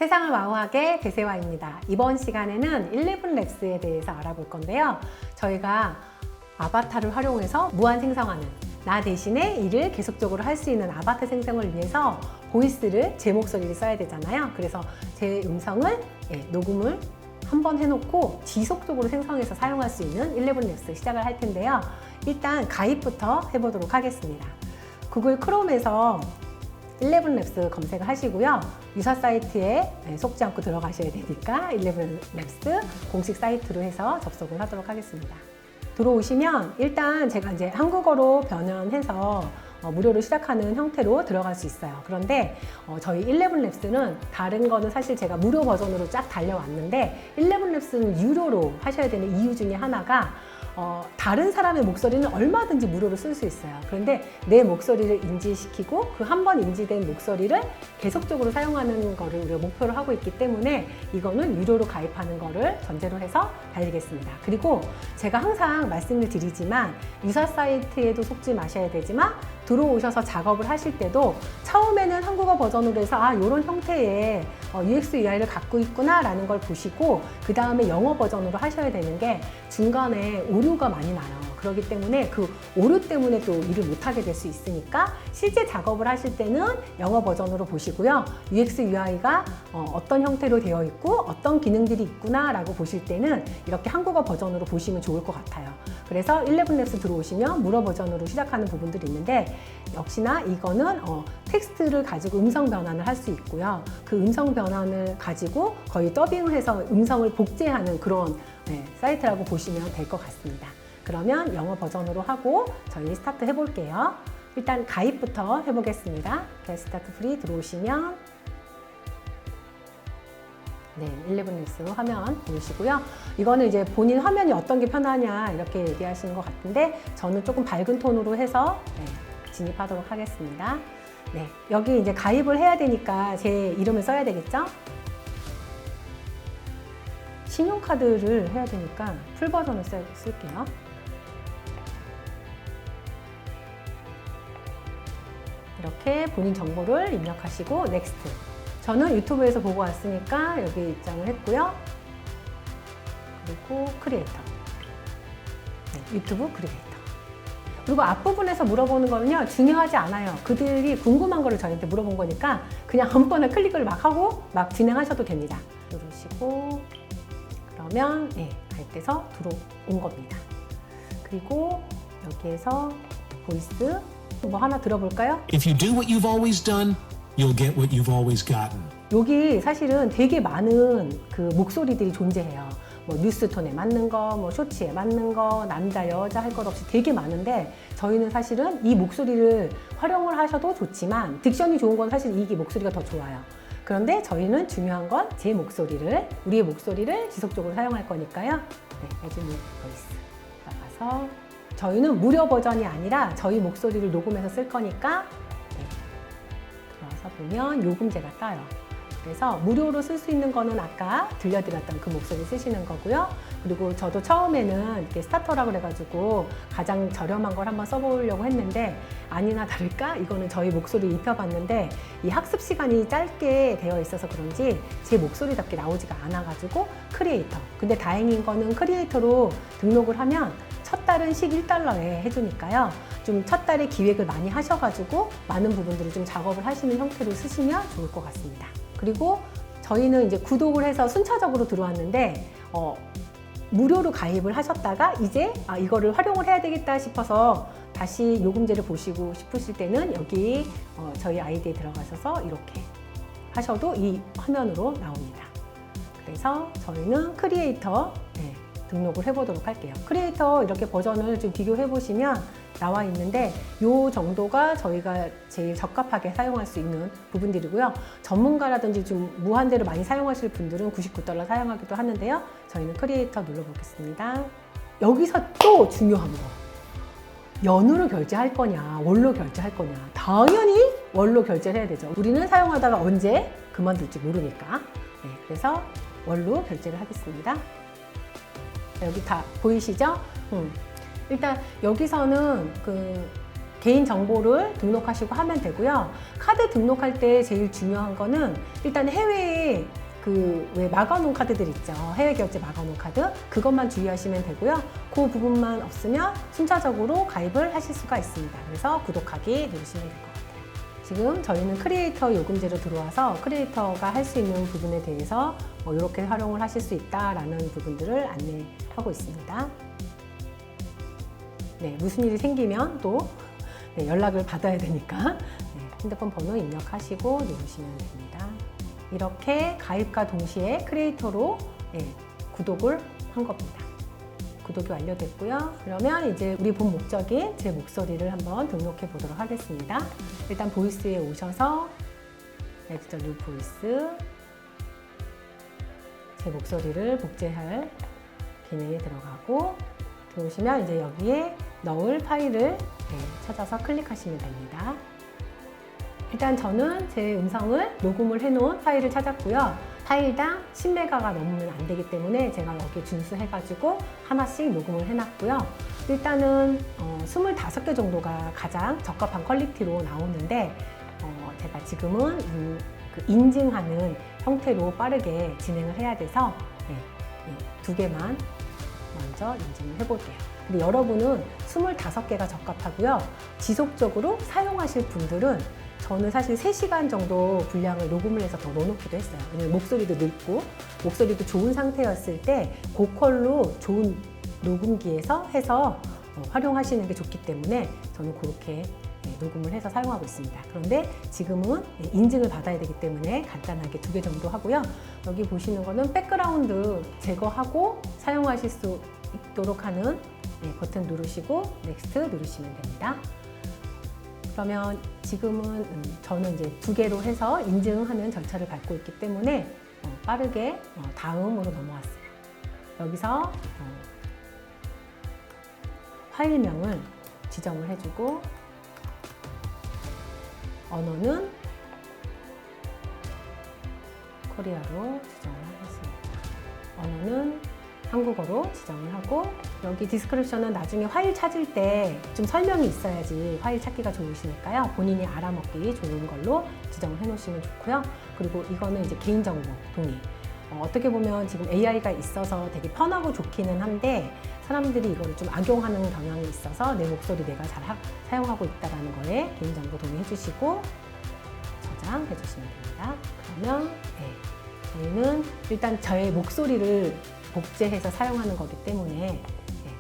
세상을 와우하게 대세화입니다. 이번 시간에는 11랩스에 대해서 알아볼 건데요. 저희가 아바타를 활용해서 무한 생성하는, 나 대신에 일을 계속적으로 할 수 있는 아바타 생성을 위해서 보이스를, 제 목소리를 써야 되잖아요. 그래서 제 음성을 녹음을 한번 해놓고 지속적으로 생성해서 사용할 수 있는 11랩스 시작을 할 텐데요. 일단 가입부터 해보도록 하겠습니다. 구글 크롬에서 11랩스 검색을 하시고요. 유사 사이트에 속지 않고 들어가셔야 되니까 11랩스 공식 사이트로 해서 접속을 하도록 하겠습니다. 들어오시면 일단 제가 이제 한국어로 변환해서 무료로 시작하는 형태로 들어갈 수 있어요. 그런데 저희 11랩스는 다른 거는 사실 제가 무료 버전으로 쫙 달려왔는데 11랩스는 유료로 하셔야 되는 이유 중에 하나가 다른 사람의 목소리는 얼마든지 무료로 쓸 수 있어요. 그런데 내 목소리를 인지시키고 그 한 번 인지된 목소리를 계속적으로 사용하는 거를 우리가 목표로 하고 있기 때문에 이거는 유료로 가입하는 거를 전제로 해서 달리겠습니다. 그리고 제가 항상 말씀을 드리지만 유사 사이트에도 속지 마셔야 되지만 들어오셔서 작업을 하실 때도 처음에는 한국어 버전으로 해서 이런 형태의 UX, UI를 갖고 있구나 라는 걸 보시고 그 다음에 영어 버전으로 하셔야 되는 게 중간에 오류가 많이 나요. 그렇기 때문에 그 오류 때문에 또 일을 못하게 될 수 있으니까 실제 작업을 하실 때는 영어 버전으로 보시고요. UX, UI가 어떤 형태로 되어 있고 어떤 기능들이 있구나 라고 보실 때는 이렇게 한국어 버전으로 보시면 좋을 것 같아요. 그래서 11랩스 들어오시면 무료 버전으로 시작하는 부분들이 있는데 역시나 이거는 텍스트를 가지고 음성 변환을 할 수 있고요. 그 음성 변환을 가지고 거의 더빙을 해서 음성을 복제하는 그런 사이트라고 보시면 될 것 같습니다. 그러면 영어 버전으로 하고 저희 스타트 해볼게요. 일단 가입부터 해보겠습니다. 스타트 프리 들어오시면 11랩스 화면 보이시고요. 이거는 이제 본인 화면이 어떤 게 편하냐 이렇게 얘기하시는 것 같은데 저는 조금 밝은 톤으로 해서 진입하도록 하겠습니다. 여기 이제 가입을 해야 되니까 제 이름을 써야 되겠죠? 신용카드를 해야 되니까 풀 버전을 쓸게요. 이렇게 본인 정보를 입력하시고 넥스트. 저는 유튜브에서 보고 왔으니까 여기 입장을 했고요. 그리고 크리에이터. 유튜브 크리에이터. 그리고 앞부분에서 물어보는 거는요, 중요하지 않아요. 그들이 궁금한 거를 저희한테 물어본 거니까 그냥 아무거나 클릭을 막 하고 막 진행하셔도 됩니다. 누르시고 그러면 가입돼서 들어온 겁니다. 그리고 여기에서 보이스 뭐 하나 들어볼까요? If you do what you've always done, you'll get what you've always gotten. 여기 사실은 되게 많은 그 목소리들이 존재해요. 뭐 뉴스톤에 맞는 거, 뭐 쇼츠에 맞는 거, 남자, 여자 할 것 없이 되게 많은데 저희는 사실은 이 목소리를 활용을 하셔도 좋지만 딕션이 좋은 건 사실 이게 목소리가 더 좋아요. 그런데 저희는 중요한 건 제 목소리를, 우리의 목소리를 지속적으로 사용할 거니까요. 에듀 보이스 들어가서 저희는 무료 버전이 아니라 저희 목소리를 녹음해서 쓸 거니까 들어와서 보면 요금제가 떠요. 그래서 무료로 쓸 수 있는 거는 아까 들려드렸던 그 목소리 쓰시는 거고요. 그리고 저도 처음에는 이렇게 스타터라고 그래가지고 가장 저렴한 걸 한번 써보려고 했는데 아니나 다를까 이거는 저희 목소리 입혀봤는데 이 학습 시간이 짧게 되어 있어서 그런지 제 목소리답게 나오지가 않아가지고 크리에이터. 근데 다행인 거는 크리에이터로 등록을 하면 첫 달은 11달러에 해주니까요. 좀 첫 달에 기획을 많이 하셔가지고 많은 부분들을 좀 작업을 하시는 형태로 쓰시면 좋을 것 같습니다. 그리고 저희는 이제 구독을 해서 순차적으로 들어왔는데 무료로 가입을 하셨다가 이제 이거를 활용을 해야 되겠다 싶어서 다시 요금제를 보시고 싶으실 때는 여기 저희 아이디에 들어가셔서 이렇게 하셔도 이 화면으로 나옵니다. 그래서 저희는 크리에이터 등록을 해보도록 할게요. 크리에이터 이렇게 버전을 좀 비교해 보시면 나와 있는데 이 정도가 저희가 제일 적합하게 사용할 수 있는 부분들이고요. 전문가라든지 좀 무한대로 많이 사용하실 분들은 $99 사용하기도 하는데요. 저희는 크리에이터 눌러보겠습니다. 여기서 또 중요한 거. 연으로 결제할 거냐, 월로 결제할 거냐. 당연히 월로 결제를 해야 되죠. 우리는 사용하다가 언제 그만둘지 모르니까. 그래서 월로 결제를 하겠습니다. 여기 다 보이시죠? 일단 여기서는 개인 정보를 등록하시고 하면 되고요. 카드 등록할 때 제일 중요한 거는 일단 해외에 그 왜 막아놓은 카드들 있죠. 해외 결제 막아놓은 카드 그것만 주의하시면 되고요. 그 부분만 없으면 순차적으로 가입을 하실 수가 있습니다. 그래서 구독하기 누르시면 될 것 같아요. 지금 저희는 크리에이터 요금제로 들어와서 크리에이터가 할 수 있는 부분에 대해서 이렇게 활용을 하실 수 있다라는 부분들을 안내하고 있습니다. 네, 무슨 일이 생기면 또 연락을 받아야 되니까 핸드폰 번호 입력하시고 누르시면 됩니다. 이렇게 가입과 동시에 크리에이터로 구독을 한 겁니다. 구독이 완료됐고요. 그러면 이제 우리 본 목적인 제 목소리를 한번 등록해 보도록 하겠습니다. 일단 보이스에 오셔서 엑스터뉴 보이스 제 목소리를 복제할 기능에 들어가고 들어오시면 이제 여기에 넣을 파일을 찾아서 클릭하시면 됩니다. 일단 저는 제 음성을 녹음을 해놓은 파일을 찾았고요. 파일당 10메가가 넘으면 안 되기 때문에 제가 여기 준수해가지고 하나씩 녹음을 해놨고요. 일단은 25개 정도가 가장 적합한 퀄리티로 나오는데 제가 지금은 그 인증하는 형태로 빠르게 진행을 해야 돼서 2개만 먼저 인증을 해볼게요. 근데 여러분은 25개가 적합하고요. 지속적으로 사용하실 분들은 저는 사실 3시간 정도 분량을 녹음을 해서 더 넣어놓기도 했어요. 왜냐면 목소리도 늙고 목소리도 좋은 상태였을 때 고퀄로 좋은 녹음기에서 해서 활용하시는 게 좋기 때문에 저는 그렇게 녹음을 해서 사용하고 있습니다. 그런데 지금은 인증을 받아야 되기 때문에 간단하게 2개 정도 하고요. 여기 보시는 거는 백그라운드 제거하고 사용하실 수 있도록 하는 버튼 누르시고 넥스트 누르시면 됩니다. 그러면 지금은 저는 이제 2개로 해서 인증하는 절차를 밟고 있기 때문에 빠르게 다음으로 넘어왔어요. 여기서 파일명을 지정을 해주고 언어는 코리아로 지정을 하겠습니다. 언어는 한국어로 지정을 하고 여기 디스크립션은 나중에 파일 찾을 때 좀 설명이 있어야지 파일 찾기가 좋으시니까요. 본인이 알아먹기 좋은 걸로 지정을 해 놓으시면 좋고요. 그리고 이거는 이제 개인정보 동의. 어떻게 보면 지금 AI가 있어서 되게 편하고 좋기는 한데 사람들이 이거를 좀 악용하는 경향이 있어서 내 목소리 내가 잘 사용하고 있다는 거에 개인정보 동의해 주시고 저장해 주시면 됩니다. 그러면 저희는 일단 저의 목소리를 복제해서 사용하는 거기 때문에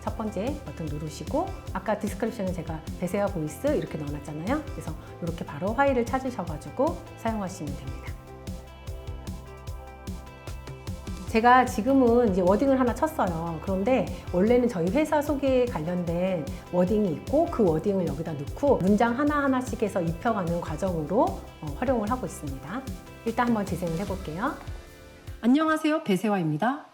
첫 번째 버튼 누르시고 아까 디스크립션에 제가 배세와 보이스 이렇게 넣어놨잖아요. 그래서 이렇게 바로 파일을 찾으셔가지고 사용하시면 됩니다. 제가 지금은 이제 워딩을 하나 쳤어요. 그런데 원래는 저희 회사 소개에 관련된 워딩이 있고 그 워딩을 여기다 넣고 문장 하나하나씩 해서 입혀가는 과정으로 활용을 하고 있습니다. 일단 한번 재생을 해볼게요. 안녕하세요, 배세화입니다.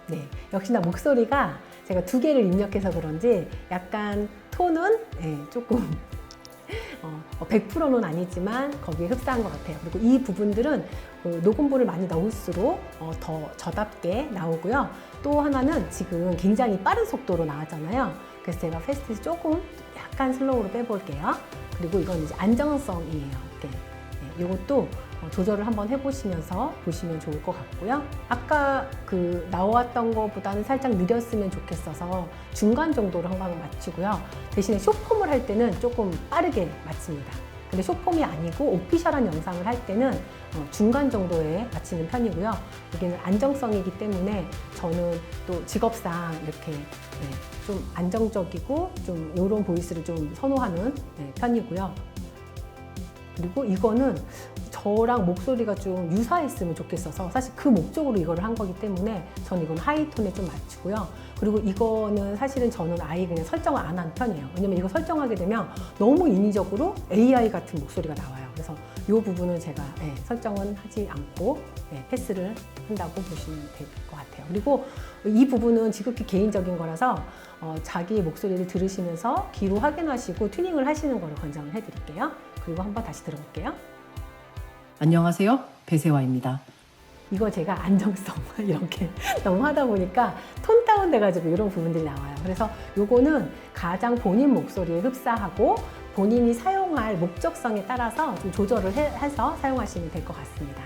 네, 역시나 목소리가 제가 2개를 입력해서 그런지 약간 톤은 조금 100%는 아니지만 거기에 흡사한 것 같아요. 그리고 이 부분들은 녹음볼을 많이 넣을수록 더 저답게 나오고요. 또 하나는 지금 굉장히 빠른 속도로 나왔잖아요. 그래서 제가 패스트에서 조금 약간 슬로우로 빼볼게요. 그리고 이건 이제 안정성이에요. 이것도 조절을 한번 해보시면서 보시면 좋을 것 같고요. 아까 그 나왔던 것보다는 살짝 느렸으면 좋겠어서 중간 정도로 한번 맞추고요. 대신에 숏폼을 할 때는 조금 빠르게 맞춥니다. 근데 숏폼이 아니고 오피셜한 영상을 할 때는 중간 정도에 맞추는 편이고요. 여기는 안정성이기 때문에 저는 또 직업상 이렇게 좀 안정적이고 좀 이런 보이스를 좀 선호하는 편이고요. 그리고 이거는 저랑 목소리가 좀 유사했으면 좋겠어서 사실 그 목적으로 이걸 한 거기 때문에 저는 이건 하이톤에 좀 맞추고요. 그리고 이거는 사실은 저는 아예 그냥 설정을 안 한 편이에요. 왜냐면 이거 설정하게 되면 너무 인위적으로 AI 같은 목소리가 나와요. 그래서 이 부분은 제가 설정은 하지 않고 패스를 한다고 보시면 될 것 같아요. 그리고 이 부분은 지극히 개인적인 거라서 자기 목소리를 들으시면서 귀로 확인하시고 튜닝을 하시는 거를 권장을 해드릴게요. 그리고 한번 다시 들어볼게요. 안녕하세요, 배세화입니다. 이거 제가 안정성 이렇게 너무 하다 보니까 톤 다운 돼가지고 이런 부분들이 나와요. 그래서 요거는 가장 본인 목소리에 흡사하고 본인이 사용할 목적성에 따라서 좀 조절을 해서 사용하시면 될 것 같습니다.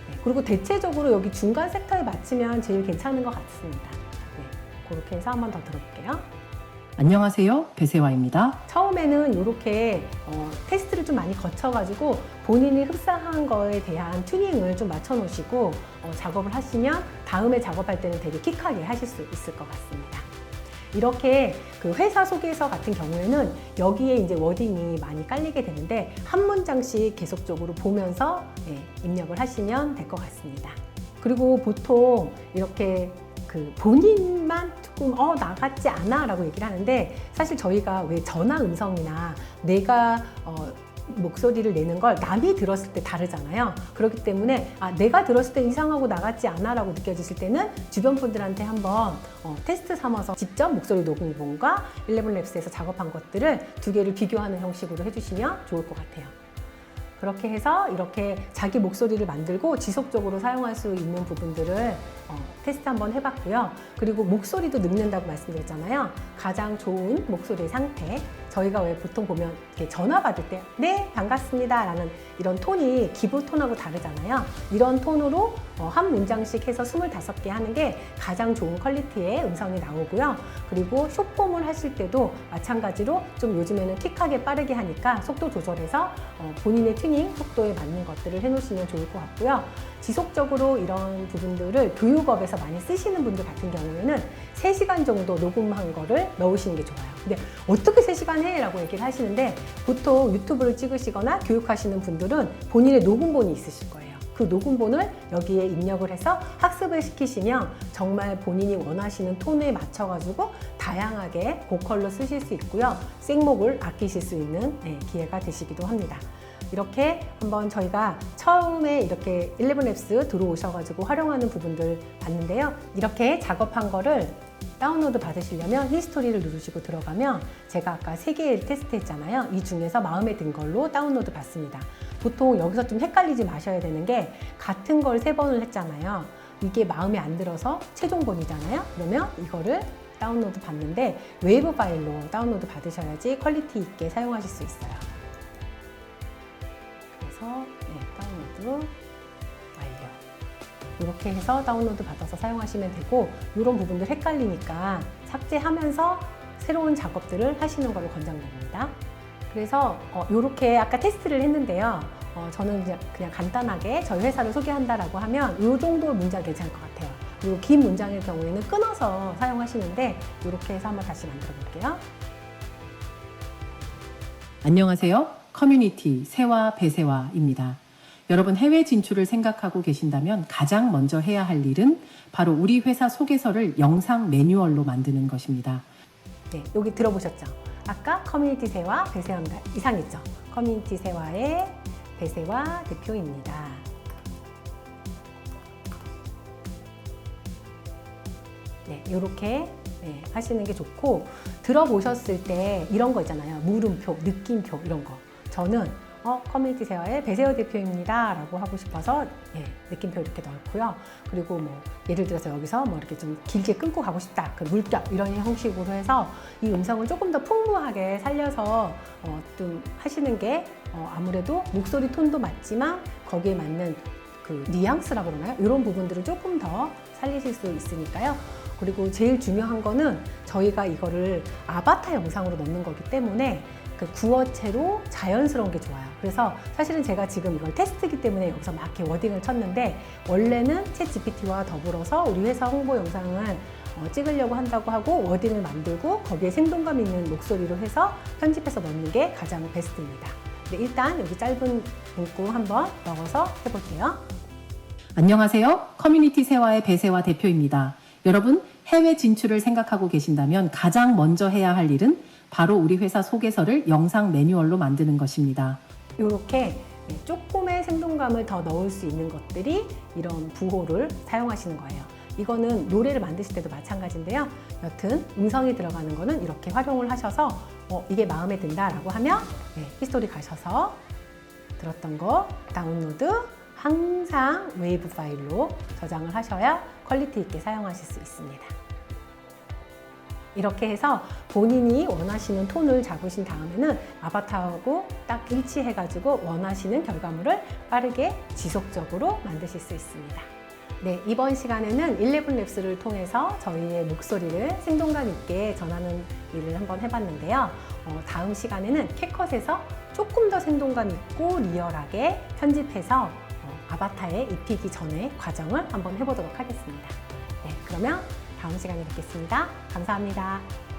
네, 그리고 대체적으로 여기 중간 섹터에 맞추면 제일 괜찮은 것 같습니다. 네, 그렇게 해서 한 번 더 들어볼게요. 안녕하세요. 배세화입니다. 처음에는 이렇게 테스트를 좀 많이 거쳐가지고 본인이 흡사한 거에 대한 튜닝을 좀 맞춰 놓으시고 작업을 하시면 다음에 작업할 때는 되게 킥하게 하실 수 있을 것 같습니다. 이렇게 그 회사 소개서 같은 경우에는 여기에 이제 워딩이 많이 깔리게 되는데 한 문장씩 계속적으로 보면서 입력을 하시면 될 것 같습니다. 그리고 보통 이렇게 그 본인만 조금 나 같지 않아 라고 얘기를 하는데 사실 저희가 왜 전화 음성이나 내가 목소리를 내는 걸 남이 들었을 때 다르잖아요. 그렇기 때문에 내가 들었을 때 이상하고 나 같지 않아 라고 느껴지실 때는 주변 분들한테 한번 테스트 삼아서 직접 목소리 녹음본과 11랩스에서 작업한 것들을 두 개를 비교하는 형식으로 해주시면 좋을 것 같아요. 그렇게 해서 이렇게 자기 목소리를 만들고 지속적으로 사용할 수 있는 부분들을 테스트 한번 해봤고요. 그리고 목소리도 늙는다고 말씀드렸잖아요. 가장 좋은 목소리의 상태. 저희가 왜 보통 보면 이렇게 전화 받을 때 네, 반갑습니다 라는 이런 톤이 기본 톤하고 다르잖아요. 이런 톤으로 한 문장씩 해서 25개 하는 게 가장 좋은 퀄리티의 음성이 나오고요. 그리고 숏폼을 하실 때도 마찬가지로 좀 요즘에는 킥하게 빠르게 하니까 속도 조절해서 본인의 튜닝 속도에 맞는 것들을 해놓으시면 좋을 것 같고요. 지속적으로 이런 부분들을 교육업에서 많이 쓰시는 분들 같은 경우에는 3시간 정도 녹음한 거를 넣으시는 게 좋아요. 근데 어떻게 3시간 해? 라고 얘기를 하시는데 보통 유튜브를 찍으시거나 교육하시는 분들은 본인의 녹음본이 있으실 거예요. 그 녹음본을 여기에 입력을 해서 학습을 시키시면 정말 본인이 원하시는 톤에 맞춰가지고 다양하게 보컬로 쓰실 수 있고요. 생목을 아끼실 수 있는 기회가 되시기도 합니다. 이렇게 한번 저희가 처음에 이렇게 11랩스 들어오셔가지고 활용하는 부분들 봤는데요. 이렇게 작업한 거를 다운로드 받으시려면 히스토리를 누르시고 들어가면 제가 아까 3개를 테스트했잖아요. 이 중에서 마음에 든 걸로 다운로드 받습니다. 보통 여기서 좀 헷갈리지 마셔야 되는 게 같은 걸 3번을 했잖아요. 이게 마음에 안 들어서 최종본이잖아요. 그러면 이거를 다운로드 받는데 웨이브 파일로 다운로드 받으셔야지 퀄리티 있게 사용하실 수 있어요. 그래서 다운로드 완료. 이렇게 해서 다운로드 받아서 사용하시면 되고 이런 부분들 헷갈리니까 삭제하면서 새로운 작업들을 하시는 걸로 권장드립니다. 그래서 이렇게 아까 테스트를 했는데요. 저는 이제 그냥 간단하게 저희 회사를 소개한다라고 하면 이 정도 문장 괜찮을 것 같아요. 그리고 긴 문장일 경우에는 끊어서 사용하시는데 이렇게 해서 한번 다시 만들어 볼게요. 안녕하세요. 커뮤니티 세화 배세화입니다. 여러분 해외 진출을 생각하고 계신다면 가장 먼저 해야 할 일은 바로 우리 회사 소개서를 영상 매뉴얼로 만드는 것입니다. 네, 여기 들어보셨죠? 아까 커뮤니티 세화 배세화입니다. 이상했죠? 커뮤니티 세화의 배세화 대표입니다. 네, 이렇게 하시는 게 좋고 들어보셨을 때 이런 거 있잖아요. 물음표, 느낌표 이런 거. 저는 커뮤니티 세화의 배세화 대표입니다 라고 하고 싶어서 느낌표 이렇게 넣고요. 그리고 뭐 예를 들어서 여기서 뭐 이렇게 좀 길게 끊고 가고 싶다. 그 물결 이런 형식으로 해서 이 음성을 조금 더 풍부하게 살려서 좀 하시는 게 아무래도 목소리 톤도 맞지만 거기에 맞는 그 뉘앙스라고 그러나요? 이런 부분들을 조금 더 살리실 수 있으니까요. 그리고 제일 중요한 거는 저희가 이거를 아바타 영상으로 넣는 거기 때문에 그 구어체로 자연스러운 게 좋아요. 그래서 사실은 제가 지금 이걸 테스트이기 때문에 여기서 막 이렇게 워딩을 쳤는데 원래는 챗 GPT와 더불어서 우리 회사 홍보 영상을 찍으려고 한다고 하고 워딩을 만들고 거기에 생동감 있는 목소리로 해서 편집해서 넣는 게 가장 베스트입니다. 네, 일단 여기 짧은 문구 한번 넣어서 해볼게요. 안녕하세요. 커뮤니티 세화의 배세화 대표입니다. 여러분 해외 진출을 생각하고 계신다면 가장 먼저 해야 할 일은 바로 우리 회사 소개서를 영상 매뉴얼로 만드는 것입니다. 이렇게 조금의 생동감을 더 넣을 수 있는 것들이 이런 부호를 사용하시는 거예요. 이거는 노래를 만드실 때도 마찬가지인데요. 여튼 음성이 들어가는 거는 이렇게 활용을 하셔서 이게 마음에 든다라고 하면 히스토리 가셔서 들었던 거 다운로드 항상 웨이브 파일로 저장을 하셔야 퀄리티 있게 사용하실 수 있습니다. 이렇게 해서 본인이 원하시는 톤을 잡으신 다음에는 아바타하고 딱 일치해가지고 원하시는 결과물을 빠르게 지속적으로 만드실 수 있습니다. 네, 이번 시간에는 11랩스를 통해서 저희의 목소리를 생동감 있게 전하는 일을 한번 해봤는데요. 다음 시간에는 캡컷에서 조금 더 생동감 있고 리얼하게 편집해서 아바타에 입히기 전의 과정을 한번 해보도록 하겠습니다. 네, 그러면 다음 시간에 뵙겠습니다. 감사합니다.